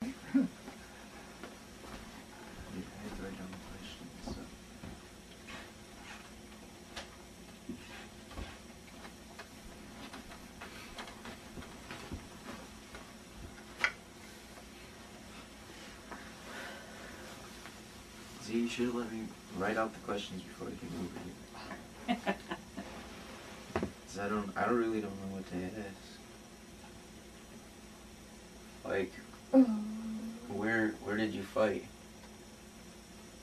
had to write down the questions. So. See, you should have let me write out the questions before I came over here. 'Cause I really don't know what to ask. Like, where did you fight?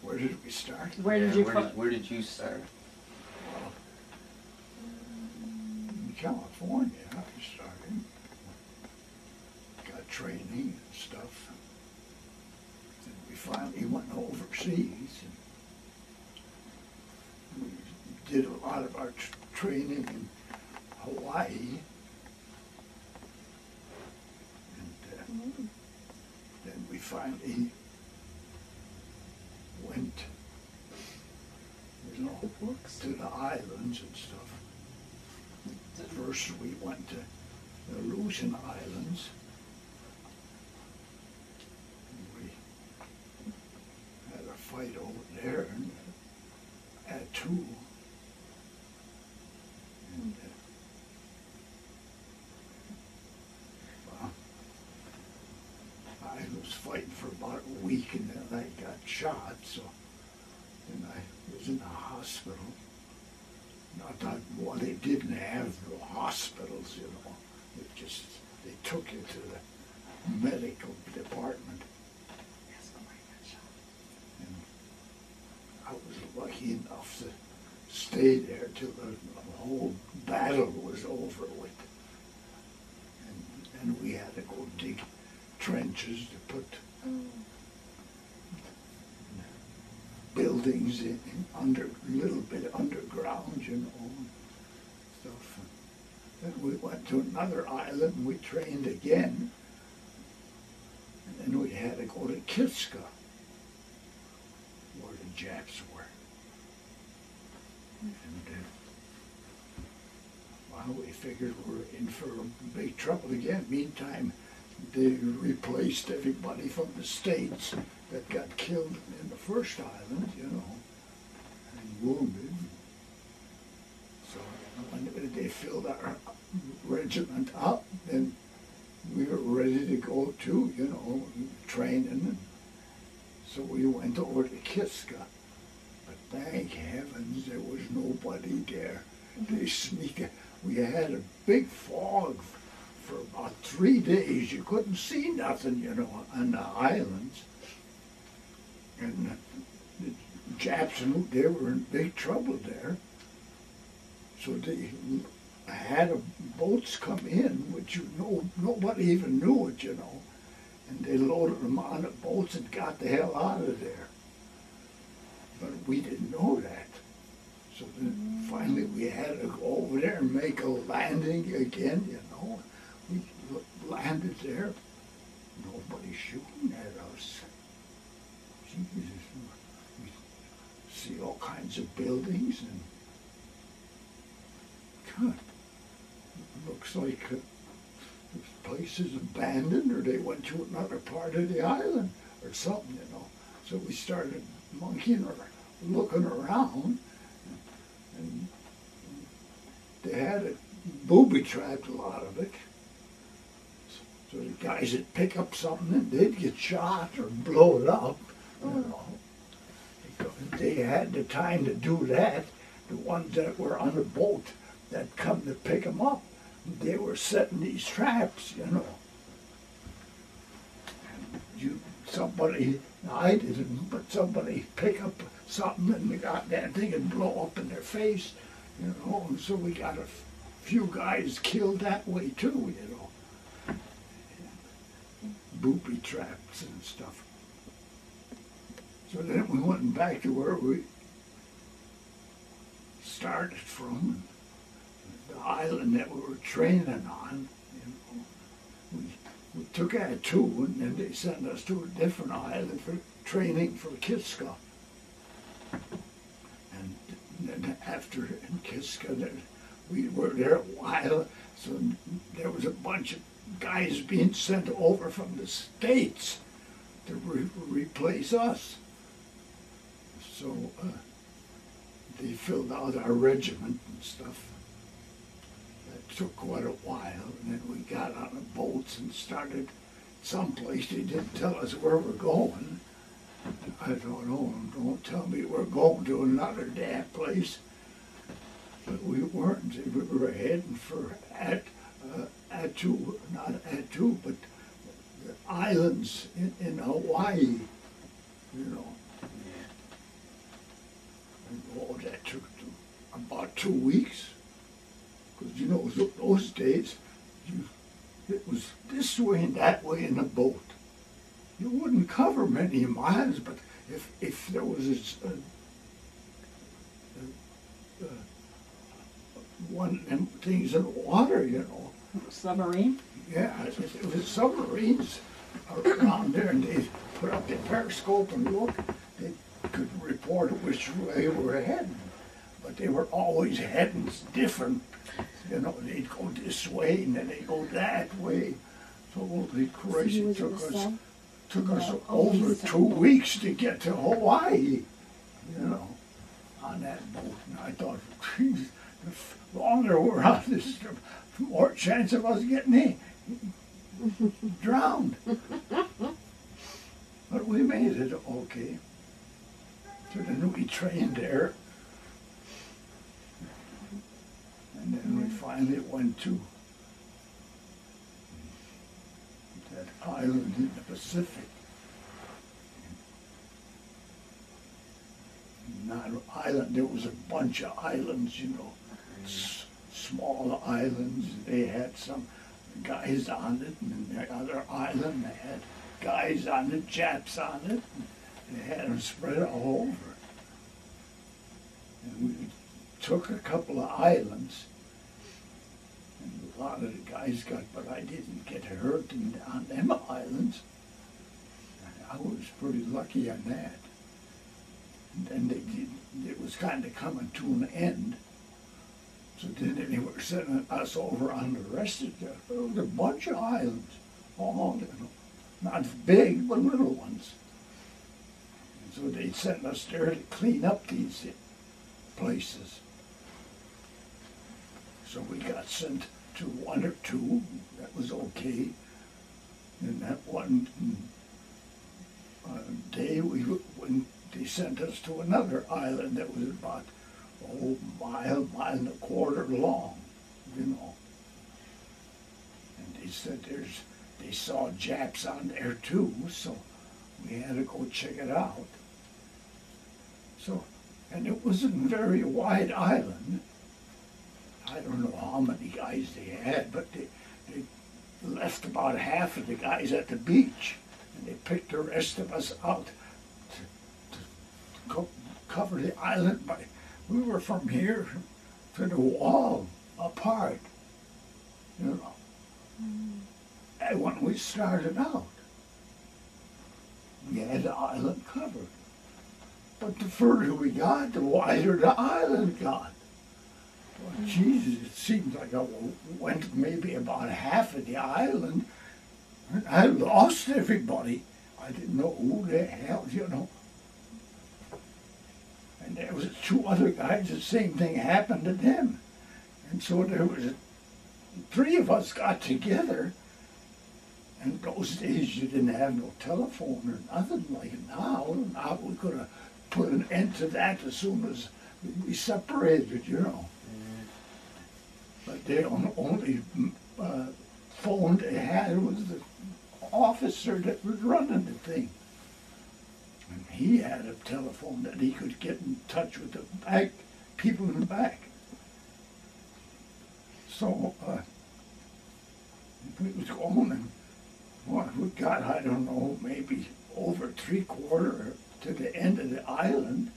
Where did we start? Where did you fight? Where did you start? Well, in California, I started. Got training and stuff. Then we finally went overseas. And we did a lot of our training in Hawaii. And then we finally went, you know, to the islands and stuff. First we went to the Aleutian Islands. And we had a fight over there and had two. And well, I was fighting for about a week and then I got shot, so then I was in the hospital. Not that, well, they didn't have no hospitals, you know. They took you to the medical department. And I was lucky enough to stay there till the whole battle was over with. And then we had to go dig trenches to put buildings in little bit underground, you know, and stuff. And then we went to another island and we trained again. And then we had to go to Kiska, where the Japs were. And well, we figured we were in for big trouble again. Meantime, they replaced everybody from the States that got killed in the first island, you know, and wounded. So when they filled our regiment up, then we were ready to go too, you know, training. And so we went over to Kiska. But thank heavens there was nobody there. They sneaked. We had a big fog for about 3 days. You couldn't see nothing, you know, on the islands. And the Japs knew they were in big trouble there. So they had boats come in, which nobody even knew it, you know. And they loaded them on the boats and got the hell out of there. But we didn't know that. So then finally we had to go over there and make a landing again, you know. We landed there. Nobody shooting at us. Jesus. We see all kinds of buildings and God, it looks like this place is abandoned or they went to another part of the island or something, you know. So we started monkeying or looking around and they had booby-trapped a lot of it. So the guys would pick up something and they'd get shot or blow it up. You know, they had the time to do that. The ones that were on the boat that come to pick them up, they were setting these traps, you know. And somebody, I didn't, but somebody pick up something and the goddamn thing and blow up in their face, you know. And so we got a few guys killed that way too, you know. Booby traps and stuff. So then we went back to where we started from, the island that we were training on. You know. We took that too, and then they sent us to a different island for training for Kiska. And then after in Kiska, we were there a while, so there was a bunch of guys being sent over from the States to replace us. So they filled out our regiment and stuff. That took quite a while, and then we got on the boats and started someplace. They didn't tell us where we're going. I don't know, don't tell me we're going to another damn place. But we weren't. We were heading for not Attu, but the islands in Hawaii, you know. And that took about 2 weeks. Because, you know, those days, it was this way and that way in a boat. You wouldn't cover many miles, but if there was one of them things in the water, you know. Submarine? Yeah, it was submarines around there, and they put up the periscope and look. They could report which way we were heading, but they were always heading different. You know, they'd go this way and then they'd go that way. So holy Christ, it took us over 2 weeks to get to Hawaii, you know, on that boat. And I thought, geez, the longer we're on this, the more chance of us getting drowned. But we made it okay. So then we trained there. And then we finally went to that island in the Pacific. Not an island, there was a bunch of islands, you know, small islands. They had some guys on it, and the other island, they had guys on it, Japs on it. They had them spread all over. And we took a couple of islands, and a lot of the guys got, but I didn't get hurt on them islands. I was pretty lucky on that. And then it was kind of coming to an end. So then they were sending us over on the rest of there was a bunch of islands, all, you know, not big, but little ones. And so they sent us there to clean up these places. So we got sent to 1 or 2, that was okay. And that one day when they sent us to another island that was about mile and a quarter long, you know. And they said they saw Japs on there too, so we had to go check it out. So, and it wasn't a very wide island. I don't know how many guys they had, but they left about half of the guys at the beach, and they picked the rest of us out to cover the island by. We were from here to the wall apart, you know. And when we started out, we had the island covered. But the further we got, the wider the island got. Well, Jesus, it seemed like I went maybe about half of the island, and I lost everybody. I didn't know who the hell, you know. And there was 2 other guys, the same thing happened to them. And so there was 3 of us got together. And those days you didn't have no telephone or nothing like now. Now we could have put an end to that as soon as we separated, you know. But the only phone they had was the officer that was running the thing. And he had a telephone that he could get in touch with the back people in the back. So we was going, and what we got, I don't know, maybe over 3/4 to the end of the island.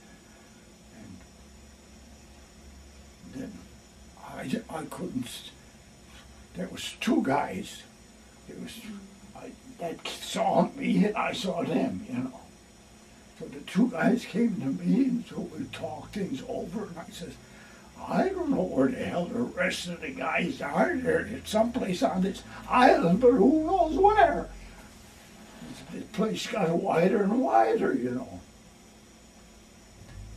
And then I couldn't. There was 2 guys. That saw me and I saw them, you know. So the 2 guys came to me, and so we talked things over, and I says, I don't know where the hell the rest of the guys are. They're someplace on this island, but who knows where? the place got wider and wider, you know.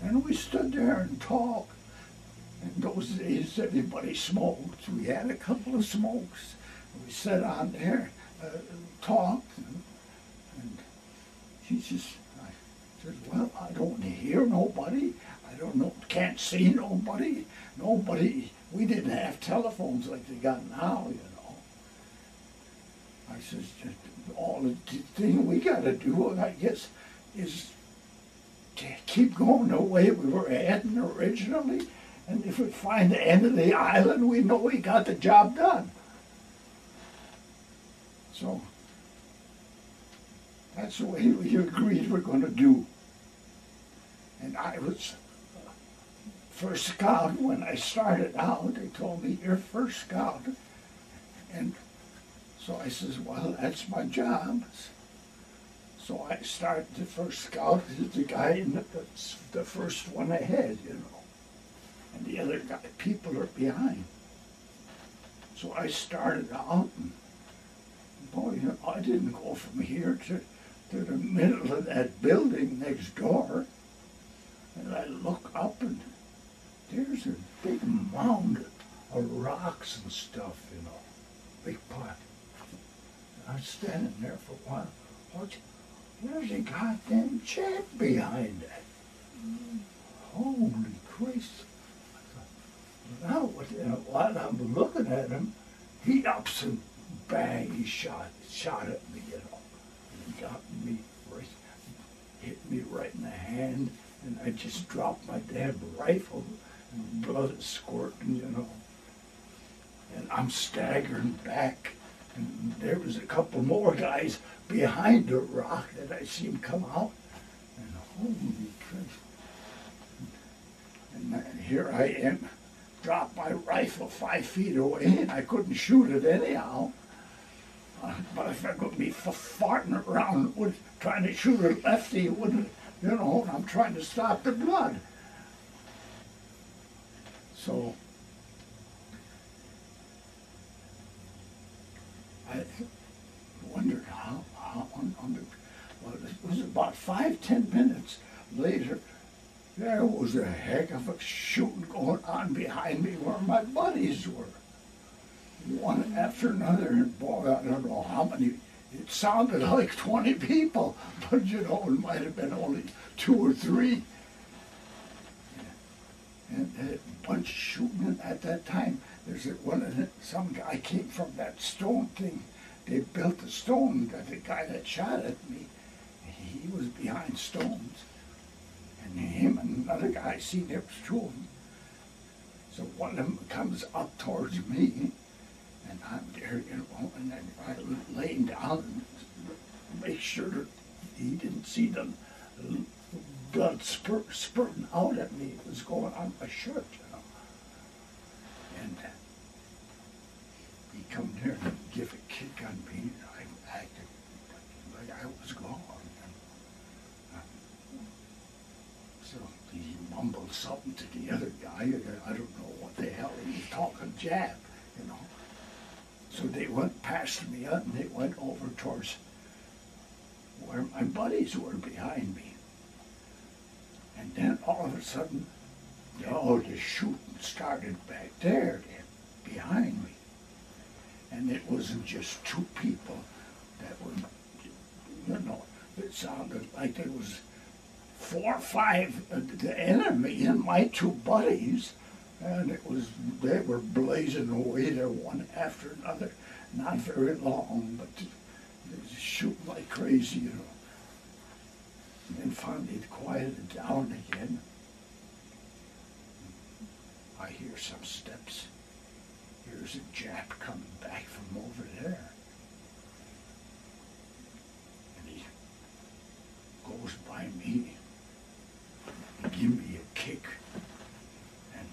And we stood there and talked. In those days, everybody smoked. We had a couple of smokes. We sat on there, talked, and she just, I said, well, I don't hear nobody. I don't know, can't see nobody. Nobody, we didn't have telephones like they got now, you know. I says, all the thing we got to do, I guess, is to keep going the way we were heading originally. And if we find the end of the island, we know we got the job done. So that's the way we agreed we're going to do. And I was first scout when I started out. They told me, you're first scout. And so I says, well, that's my job. So I started the first scout as the guy in the first one ahead, you know. And the other guy, people are behind. So I started out, and boy, you know, I didn't go from here to the middle of that building next door. And I look up, and there's a big mound of rocks and stuff, you know, big pot. And I'm standing there for a while. There's a goddamn chap behind that. Holy Christ. Now, while I'm looking at him, he ups and bang, he shot at me, you know. He got me right, hit me right in the hand, and I just dropped my damn rifle, and blood is squirting, you know. And I'm staggering back, and there was a couple more guys behind the rock that I seen come out, and holy Christ. And here I am. Dropped my rifle 5 feet away, and I couldn't shoot it anyhow. But if I could be farting around trying to shoot a lefty, it wouldn't, you know, and I'm trying to stop the blood. So I wondered how well, it was about 5-10 minutes later. There was a heck of a shooting going on behind me where my buddies were. One after another, and boy, I don't know how many. It sounded like 20 people, but you know, it might have been only 2 or 3. And a bunch shooting at that time. Some guy came from that stone thing. They built a stone, that the guy that shot at me, he was behind stones. And him and another guy, I seen there was 2 of them. So one of them comes up towards me, and I'm there, you know, and then I lay down and make sure that he didn't see the blood spurting out at me. It was going on my shirt, you know. And he come there and give a kick on me, and I acted like I was gone. So he mumbled something to the other guy. I don't know what the hell he was talking Jap, you know. So they went past me and they went over towards where my buddies were behind me. And then all of a sudden, the shooting started back there then, behind me. And it wasn't just 2 people that were, you know, it sounded like there was 4 or 5 the enemy and my 2 buddies, and they were blazing away there one after another, not very long, but they was shooting like crazy, you know. And then finally it quieted down again. I hear some steps. Here's a Jap coming back from over there. And he goes by me. He give me a kick, and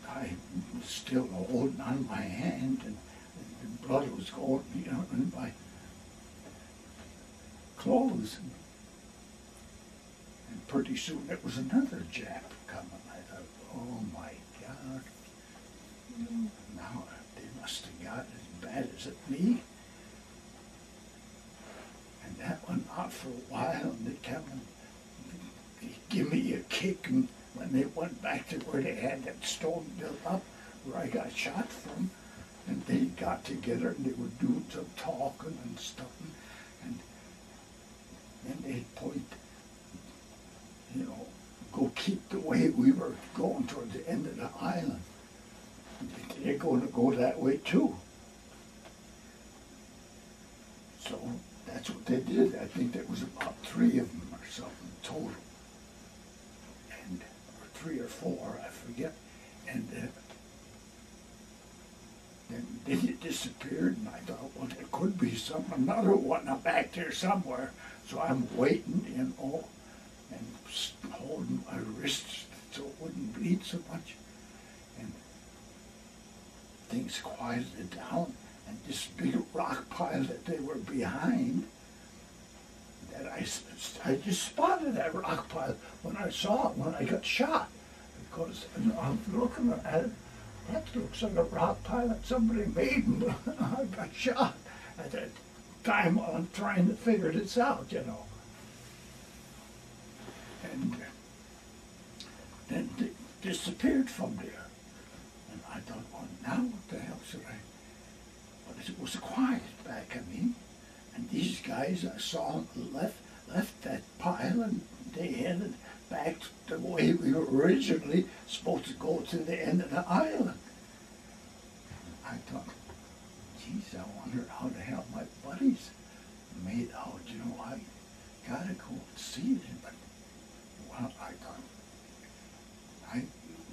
I was still holding on my hand, and the blood was going, you know, in my clothes. And pretty soon there was another Jap coming. I thought, oh my God, now they must have got as bad as it me. And that one, out for a while, and they come and they give me a kick, and when they went back to where they had that stone built up, where I got shot from, and they got together and they were doing some talking and stuff, and then they'd point, you know, go keep the way we were going toward the end of the island. They're going to go that way too. So that's what they did. I think there was about 3 of them or something total, and or 3 or 4, I forget. And then they disappeared, and I thought, well, there could be another one up back there somewhere. So I'm waiting, you know, and holding my wrists so it wouldn't bleed so much. And things quieted down, and this big rock pile that they were behind, that I just spotted that rock pile when I saw it, when I got shot. Because I'm looking at it, that looks like a rock pile that somebody made, and I got shot at that time while I'm trying to figure this out, you know. And then they disappeared from there. And I thought, well, now what the hell should I? But it was quiet back, I mean. And these guys, I saw them left that pile, and they headed back the way we were originally supposed to go to the end of the island. I thought, geez, I wonder how the hell my buddies made out, you know. I gotta go and see them, but well, I thought,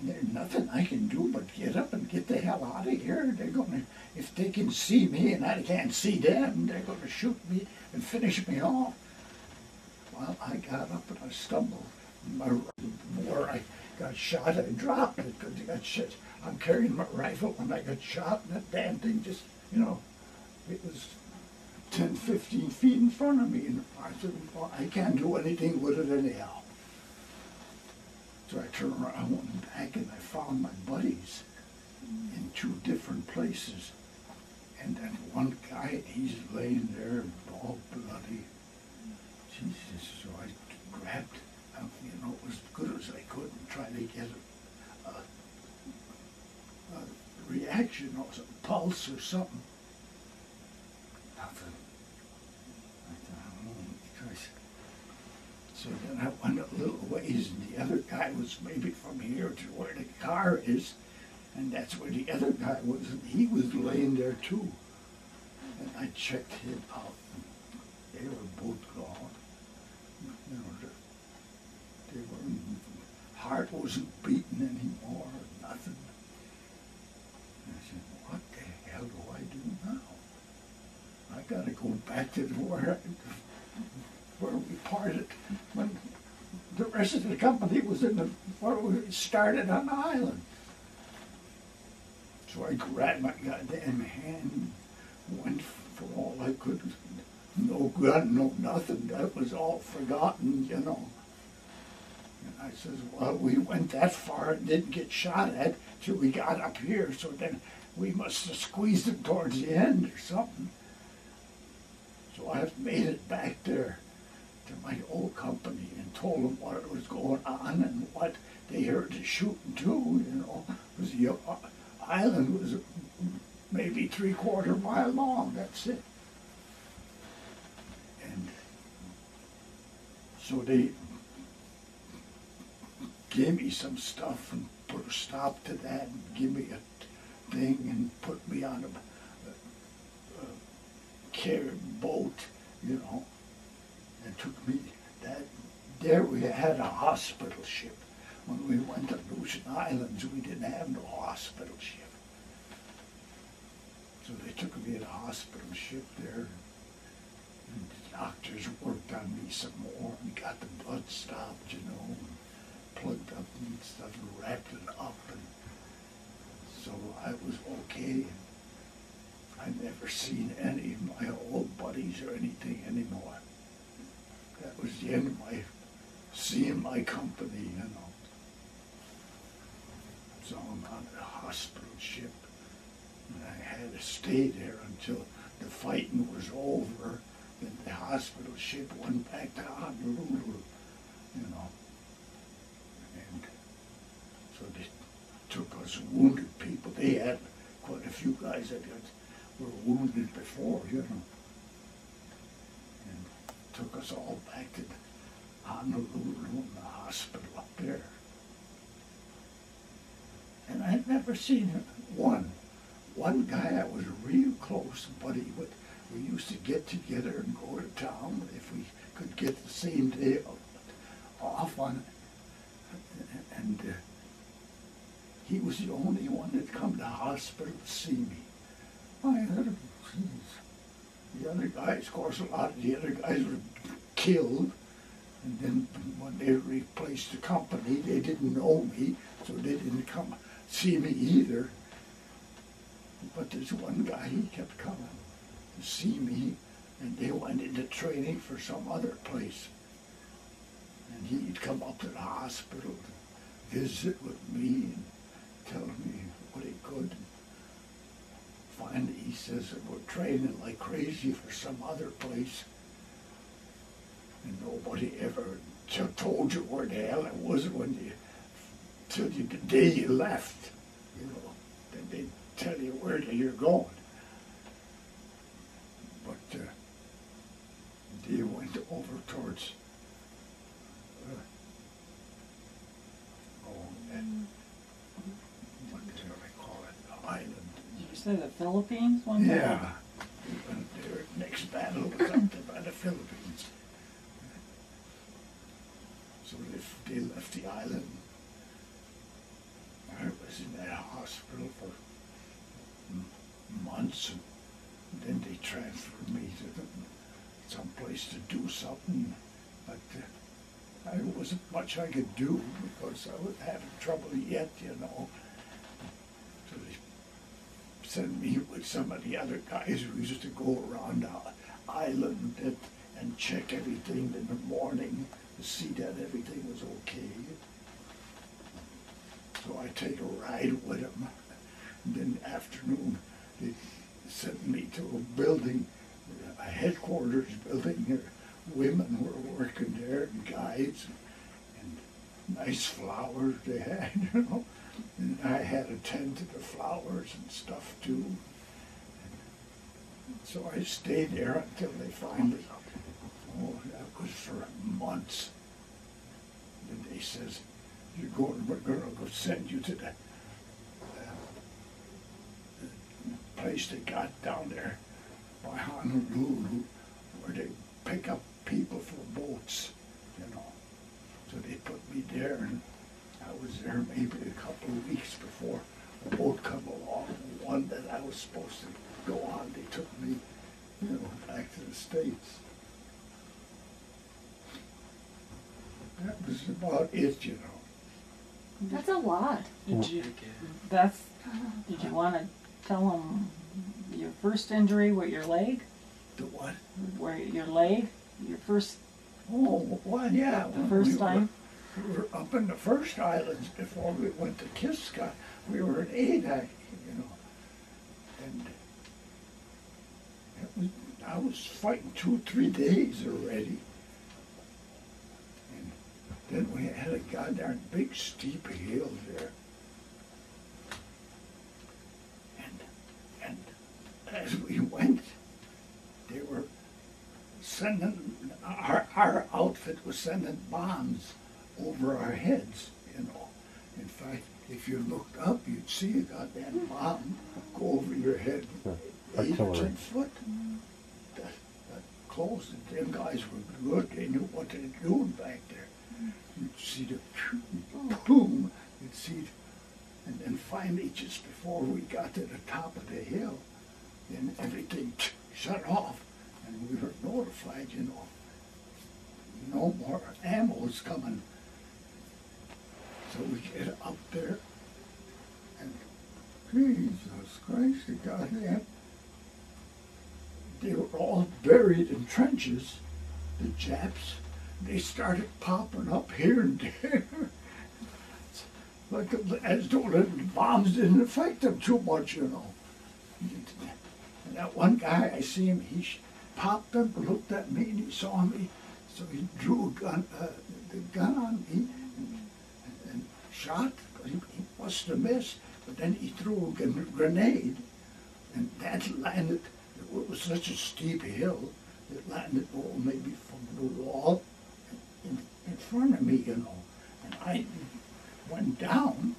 there's nothing I can do but get up and get the hell out of here. They're gonna, if they can see me and I can't see them, they're gonna shoot me and finish me off. Well, I got up and I stumbled. Where I got shot, I dropped it because I got shot. I'm carrying my rifle when I got shot, and that damn thing just, you know, it was 10, 15 feet in front of me. And I said, well, I can't do anything with it anyhow. So I turned around, I went back, and I found my buddies in 2 different places. And then one guy, he's laying there all bloody. Jesus, so I grabbed, you know, as good as I could and tried to get a reaction or some pulse or something. Nothing. I thought, oh, Christ. So then I went a little ways, and the other guy was maybe from here to where the car is, and that's where the other guy was, and he was laying there too. And I checked him out, and they were both gone. You know, they weren't, heart wasn't beating anymore, nothing. And I said, what the hell do I do now? I gotta go back to where we parted when the rest of the company was in where we started on the island. So I grabbed my goddamn hand and went for all I could. No gun, no nothing. That was all forgotten, you know. And I says, well, we went that far and didn't get shot at till we got up here, so then we must have squeezed it towards the end or something. So I made it back there to my old company and told them what was going on and what they heard the shooting too, you know, because the island was maybe 3/4 mile long, that's it. And so they gave me some stuff and put a stop to that and give me a thing and put me on a carrier boat, you know, and took me that. There we had a hospital ship. When we went to Aleutian Islands, we didn't have no hospital ship. So they took me to the hospital ship there, and the doctors worked on me some more and got the blood stopped, you know, and plugged up and stuff and wrapped it up, and so I was okay. I've never seen any of my old buddies or anything anymore. That was the end of my seeing my company, you know. So I'm on a hospital ship, and I had to stay there until the fighting was over, Then the hospital shipped one back to Honolulu, you know. And so they took us wounded people. They had quite a few guys that were wounded before, you know. And took us all back to Honolulu in the hospital up there. And I'd never seen one guy I was real close, buddy, but we used to get together and go to town if we could get the same day off on it. And he was the only one that come to the hospital to see me. The other guys, of course, a lot of the other guys were killed. And then when they replaced the company, they didn't know me, so they didn't come see me either. But there's one guy, he kept coming to see me, and they went into training for some other place. And he'd come up to the hospital to visit with me and tell me what he could. And finally, he says that we're training like crazy for some other place. And nobody ever told you where the hell it was till the day you left, you know. Then they'd tell you where you're going. But they went over towards what do they call it, the island. Did you say the Philippines one day? Yeah. Their next battle was up there by the Philippines. So they left the island. I was in that hospital for months, and then they transferred me to some place to do something. But there wasn't much I could do because I was having trouble yet, you know. So they sent me with some of the other guys who used to go around the island and check everything in the morning to see that everything was okay. So I take a ride with them. And then in the afternoon, they sent me to a building, a headquarters building. There, women were working there, and guides, and nice flowers they had, you know. And I had a tent to the flowers and stuff too. And so I stayed there until they finally, that was for months. And they says, we're going to go send you to the place they got down there by Honolulu, where they pick up people for boats, you know. So they put me there, and I was there maybe a couple of weeks before a boat come along. The one that I was supposed to go on, they took me, you know, back to the States. That was about it, you know. That's a lot. Did you want to tell them your first injury with your leg? The what? Where your leg? Your first... Oh, well, yeah. The first time? We were up in the first islands before we went to Kiska. We were in Adak, you know. And I was fighting 2-3 days already. And then we had a goddamn big steep hill there. And as we went, they were sending, our outfit was sending bombs over our heads, you know. In fact, if you looked up, you'd see a goddamn bomb go over your head, 8 or 10 foot. That close. Them guys were good. They knew what they were doing back there. You'd see the boom. You'd see, and then finally, just before we got to the top of the hill, then everything shut off, and we were notified, you know, no more ammo is coming. So we get up there, and Jesus Christ, the goddamn, they were all buried in trenches, the Japs. They started popping up here and there. Like, as though the bombs didn't affect them too much, you know. And that one guy, I see him, he popped up, looked at me, and he saw me. So he drew the gun on me and shot. But he must have missed. But then he threw a grenade, and that landed. It was such a steep hill. It landed maybe from the wall in front of me, you know. And I went down,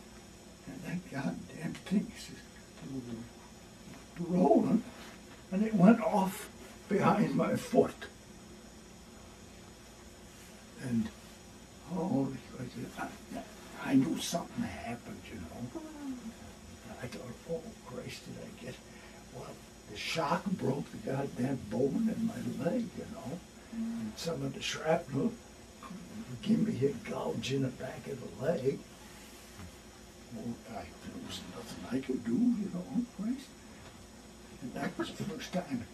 and that goddamn thing was rolling, and it went off behind my foot. And I knew something happened, you know. I thought, oh Christ, did I get? Well, the shock broke the goddamn bone in my leg, you know. And some of the shrapnel gave me a gouge in the back of the leg. Well, there was nothing I could do, you know, Christ. And that was the first time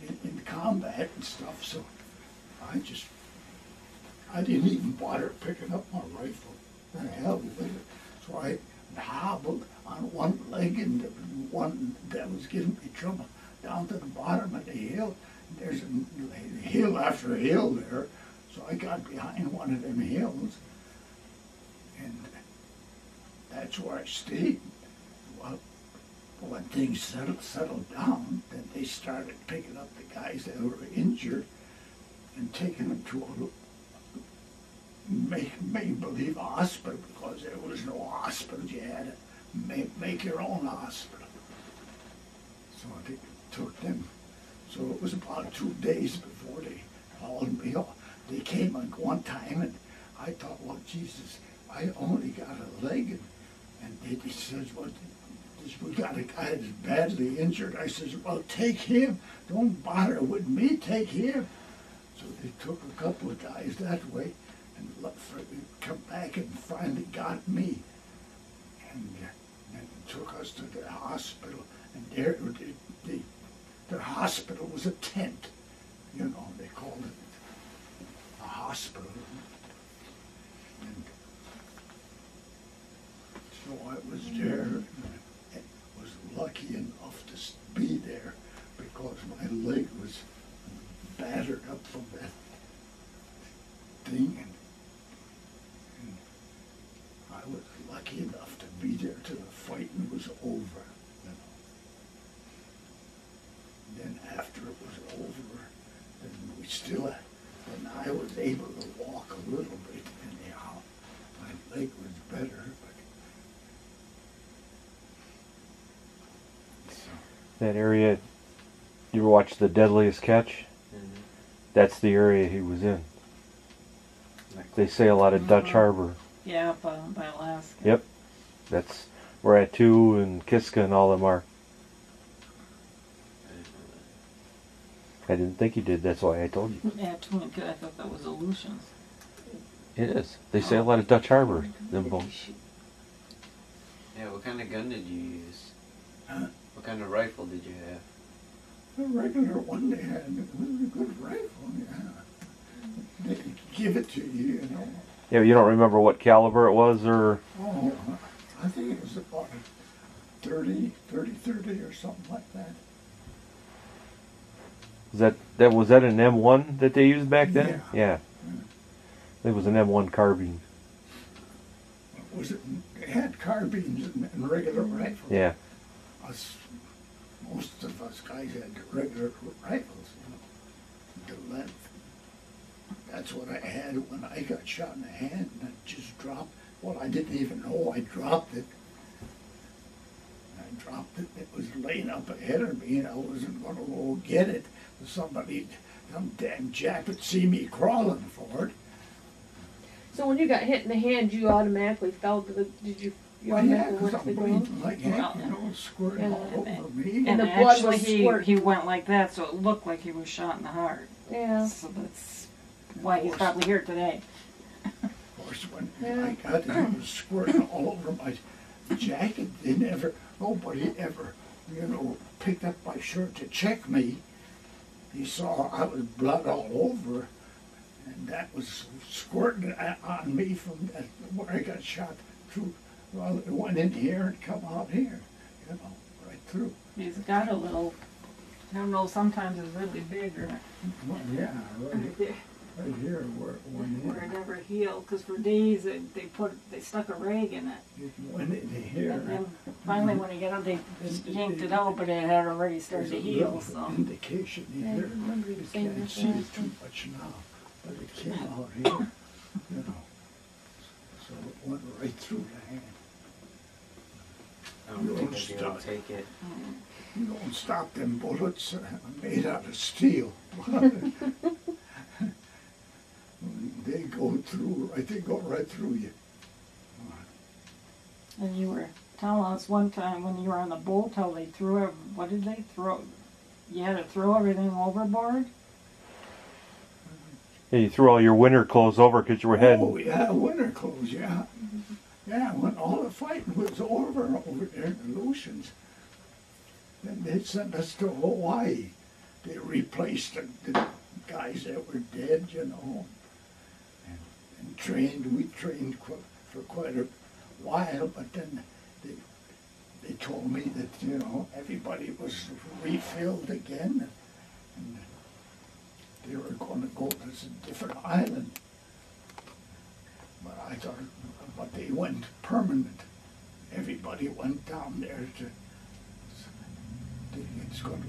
in combat and stuff, so I didn't even bother picking up my rifle. The hell with it. So I hobbled on one leg, and the one that was giving me trouble down to the bottom of the hill. There's a hill after a hill there, so I got behind one of them hills, and that's where I stayed. Well, when things settled down, then they started picking up the guys that were injured and taking them to a make-believe hospital, because there was no hospital. You had to make your own hospital. So they took them. So it was about 2 days before they hauled me off. They came one time, and I thought, well, Jesus, I only got a leg. And they says, well, we got a guy that's badly injured. I says, well, take him. Don't bother with me. Take him. So they took a couple of guys that way, and come back and finally got me, and took us to the hospital. And there, the hospital was a tent, you know. They called it a hospital. And so I was there, and I was lucky enough to be there because my leg was battered up from that thing, and I was lucky enough to be there till the fighting was over, you know. Then after it was over, then I was able to walk a little bit anyhow. My leg was better, but so. That area, you ever watch The Deadliest Catch? Mm-hmm. That's the area he was in. They say a lot of Dutch Harbor. Yeah, by Alaska. Yep. That's where Attu and Kiska and all them are. I didn't know that. I didn't think you did, that's why I told you. Yeah, I thought that was Aleutians. It is. They say a lot of Dutch Harbor, them both. Yeah, what kind of gun did you use? Huh? What kind of rifle did you have? The regular one they had, it was a good rifle, yeah. They give it to you, you know. Yeah, you don't remember what caliber it was, or? Oh, I think it was about a 30 or something like that. Was that an M1 that they used back then? Yeah. It was an M1 carbine. They had carbines and regular rifles. Yeah. Most of us guys had the regular rifles, you know, the length. That's what I had when I got shot in the hand, and I just dropped. Well, I didn't even know I dropped it. I dropped it. It was laying up ahead of me, and I wasn't going to go get it. Some damn jack would see me crawling for it. So when you got hit in the hand, you automatically fell to the, you Well, yeah, automatically because went to I'm the ground? bleeding like heck, you know, squirting Yeah. all over me. And the blood actually was squirt. he went like that, so it looked like he was shot in the heart. Yeah. So that's why he's probably here today. Of course, when Yeah. I got it, it was squirting all over my jacket. Nobody ever, you know, picked up my shirt to check me. He saw I was blood all over, and that was squirting on me from where I got shot through. Well, it went in here and come out here, you know, right through. He's got a little I don't know, sometimes it's really big or Well, yeah, right, there. right here where it went Where it in. never healed, because for days they stuck a rag in it. It went in here. And then finally when it got out, they yanked it out, but it had already started to There's a heal, little so. indication Yeah, I here. remember you You saying can't that see it last too time. much now, but it came out here, you know. So it went right through the hand. I don't You think don't I'd be able to stop. take it. You don't stop them bullets made out of steel. They go through, right, they go right through you. And you were telling us one time when you were on the boat how they threw it, what did they throw? You had to throw everything overboard? Yeah, you threw all your winter clothes over because you were heading. Oh, yeah, winter clothes, yeah. Yeah, when all the fighting was over there in the Aleutians, then they sent us to Hawaii. They replaced the guys that were dead, you know, and trained. We trained for quite a while, but then they told me that, you know, everybody was refilled again, and they were going to go to a different island. But I thought, but they went permanent. Everybody went down there it's going to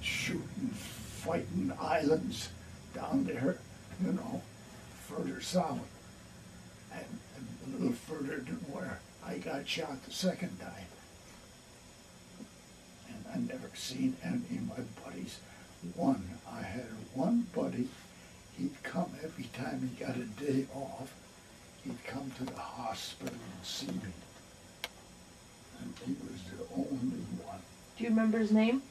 shooting, fighting islands down there, you know, further south. And a little further than where I got shot the second time. And I never seen any of my buddies. I had one buddy, he'd come every time he got a day off, he'd come to the hospital and see me. And he was the only one. Do you remember his name?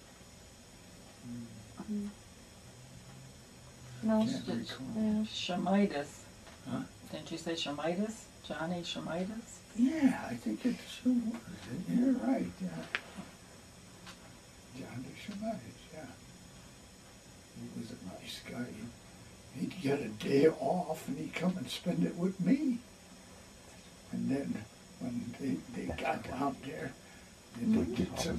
No. Can't recall. Yeah. Shemitis. Huh? Didn't you say Shemitis? Johnny Shemitis? Yeah, I think it's who was it? You're right, yeah. Johnny Shemitis, yeah. He was a nice guy. He'd get a day off and he'd come and spend it with me. And then when they got down there, then they get some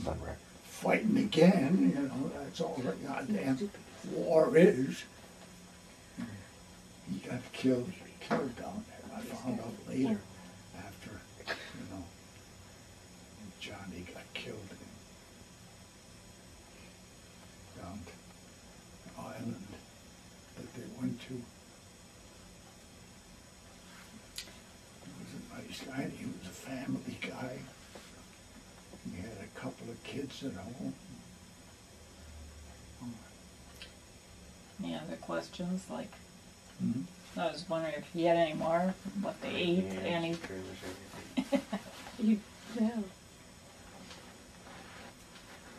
fighting again, you know, that's all the goddamn war is. He got killed down there. I found out later after, you know, Johnny got killed down the island that they went to. He was a nice guy. He was a family guy. He had a couple of kids at home. Any other questions? Like, Mm-hmm. I was wondering if you had any more, what they ate, Yeah, any. pretty much everything. Yeah.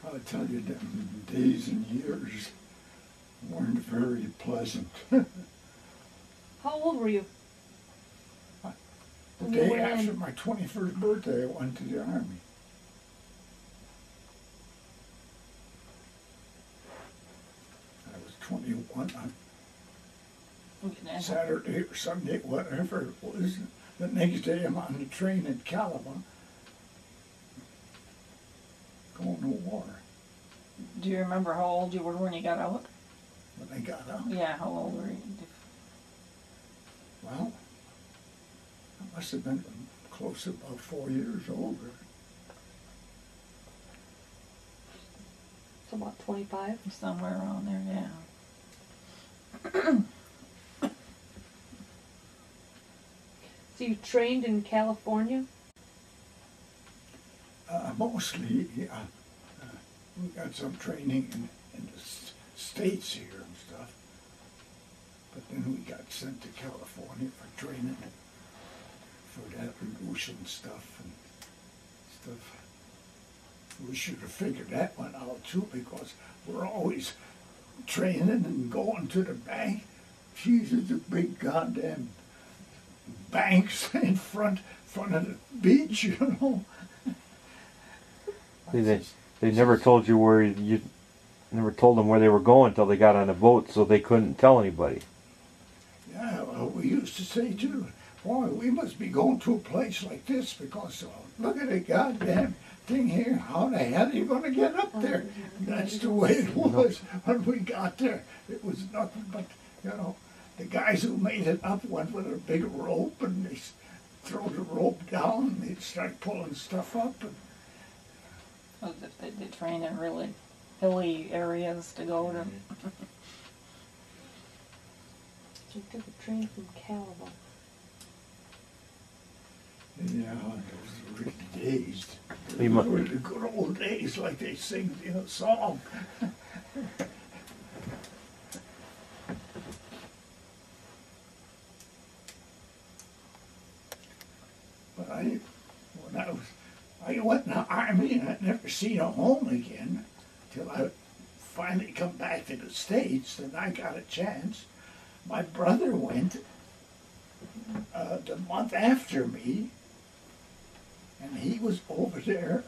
I'll tell you, them days and years weren't very pleasant. How old were you? The When you day went after in? my 21st birthday, I went to the Army. I was 21 on Saturday or Sunday, whatever it was. The next day I'm on the train in Calabar, going to war. Do you remember how old you were when you got out? When I got out, Yeah, how old were you? well, I must have been close to about 4 years older. So about 25. Somewhere around there, yeah. So you trained in California? Mostly, yeah. We got some training in the States here and stuff. But then we got sent to California for training for that Aleutian stuff and stuff. We should have figured that one out too, because we're always training and going to the bank. Jesus, the big goddamn banks in front of the beach, you know. They never told you where you never told them where they were going until they got on a boat, so they couldn't tell anybody. Yeah, well, we used to say too, boy, we must be going to a place like this because look at the goddamn thing here. How the hell are you going to get up there? That's the way it was when we got there. It was nothing but, you know, the guys who made it up went with a big rope and they throw the rope down and they'd start pulling stuff up. And Oh, they train in really hilly areas to go to. We took a train from Calabar. yeah, those were the days. You Those mu- were the good old days, like they sing in a song. But I went in the army and I never seen a home again till I finally come back to the States and I got a chance. My brother went the month after me and he was over there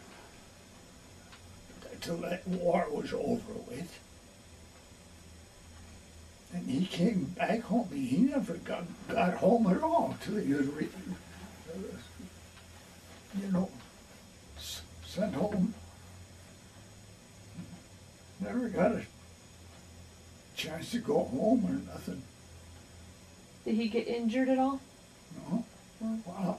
till that war was over with. And he came back home. He never got home at all till he was sent home. Never got a chance to go home or nothing. Did he get injured at all? No. Well,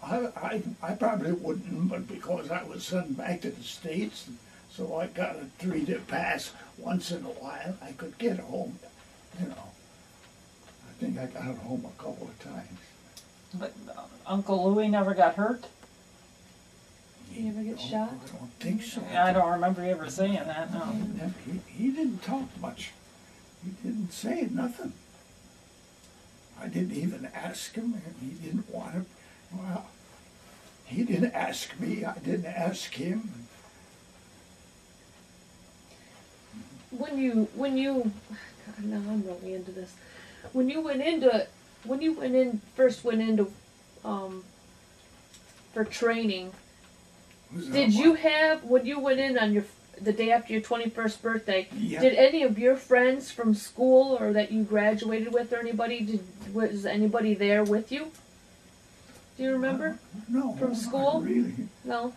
I probably wouldn't, but because I was sent back to the States, so I got a 3-day pass once in a while, I could get home, you know. I think I got home a couple of times. But Uncle Louie never got hurt? Did he ever get No, shot? I don't think so. I don't remember you ever saying that, no. He didn't talk much. He didn't say nothing. I didn't even ask him, and he didn't want to. Well, he didn't ask me. I didn't ask him. When you, God, now I'm really into this. When you first went into, for training, did you have, when you went in on the day after your 21st birthday, Yeah. did any of your friends from school or that you graduated with or anybody, was anybody there with you? Do you remember? No. From not school? really. No?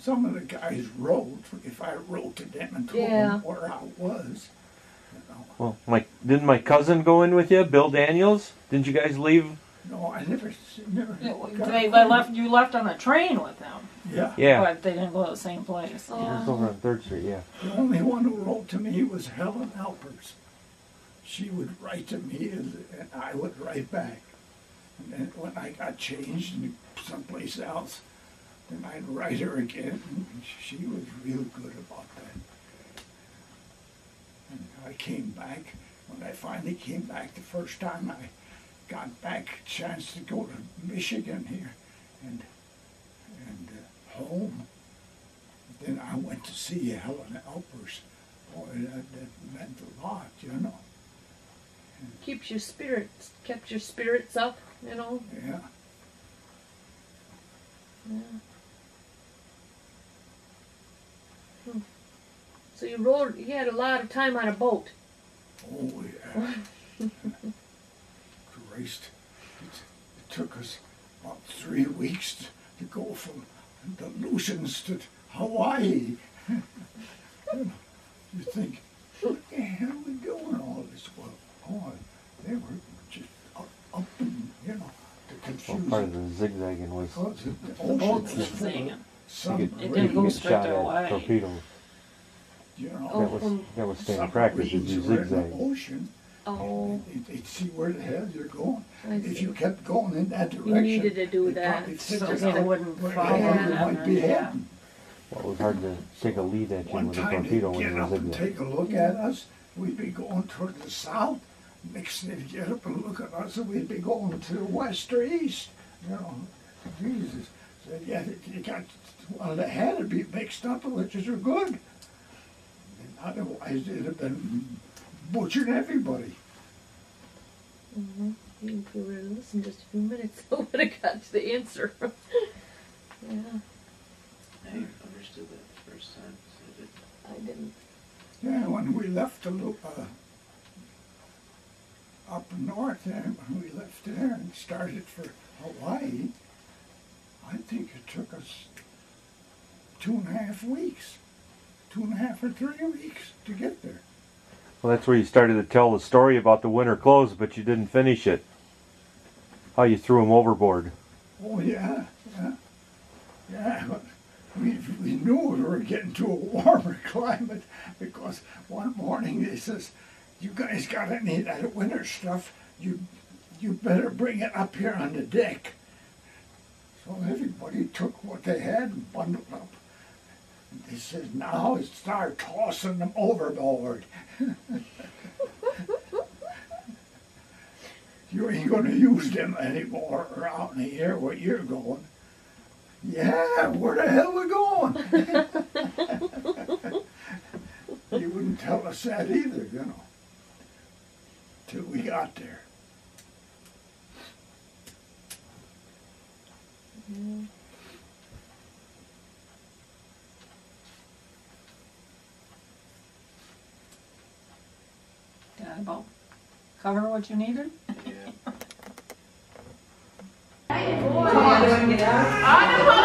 Some of the guys wrote, if I wrote to them and told Yeah. them where I was. You know. Well, didn't my cousin go in with you, Bill Daniels? Didn't you guys leave? No, I never got They you left on a train with them, Yeah. Yeah. but they didn't go to the same place. Oh. Yeah. It was over on 3rd Street, yeah. The only one who wrote to me was Helen Alpers. She would write to me and I would write back. And then when I got changed and someplace else, then I'd write her again. And she was real good about that. And I came back. When I finally came back the first time, I got back a chance to go to Michigan here and home. Then I went to see Helen Alpers. Boy, that meant a lot, you know. Kept your spirits up, you know? Yeah. Yeah. So you had a lot of time on a boat. Oh, yeah. Christ. It took us about 3 weeks to go from the Aleutians to Hawaii. You think, what the hell are we doing all this? Well, boy, they were just up and, you know, the Well, confusion. part of the zigzagging was Because the boat's ocean was full zigzagging. of you It submarines, didn't go get straight shot to at Hawaii. torpedoes. you know. Oh. That was standard practice, is you Submarines were in zigzag. the ocean. Oh, They'd see where the hell you're going. I If see. you kept going in that You direction, needed to do they'd that. probably So figure they out wouldn't where the follow hell you them might be yeah. heading. Well, it was hard to take a lead at you One with a time they'd torpedo when get you were up and zigzag. take a look at us. We'd be going toward the south. Next they'd get up and look at us, and we'd be going to the west or east. You know, Jesus said, yeah, you got well, they had to be mixed up, which is good. And otherwise, they'd have been butchering everybody. Mm-hmm. If you would have listened just a few minutes, I would have got to the answer. Yeah, I understood that the first time. So I didn't. Yeah, when we left up north there, when we left there and started for Hawaii, I think it took us 2.5 weeks, 2.5 or 3 weeks to get there. Well, that's where you started to tell the story about the winter clothes, but you didn't finish it. How you threw them overboard. Oh yeah, yeah, yeah. But we knew we were getting to a warmer climate because one morning they says, "You guys got any of that winter stuff? You better bring it up here on the deck." So everybody took what they had and bundled up. And they said, "Now start tossing them overboard." You ain't going to use them anymore out in the air where you're going. Yeah, where the hell we going? You wouldn't tell us that either, you know, till we got there. Mm. Did I about cover what you needed? Yeah. Come on, get out.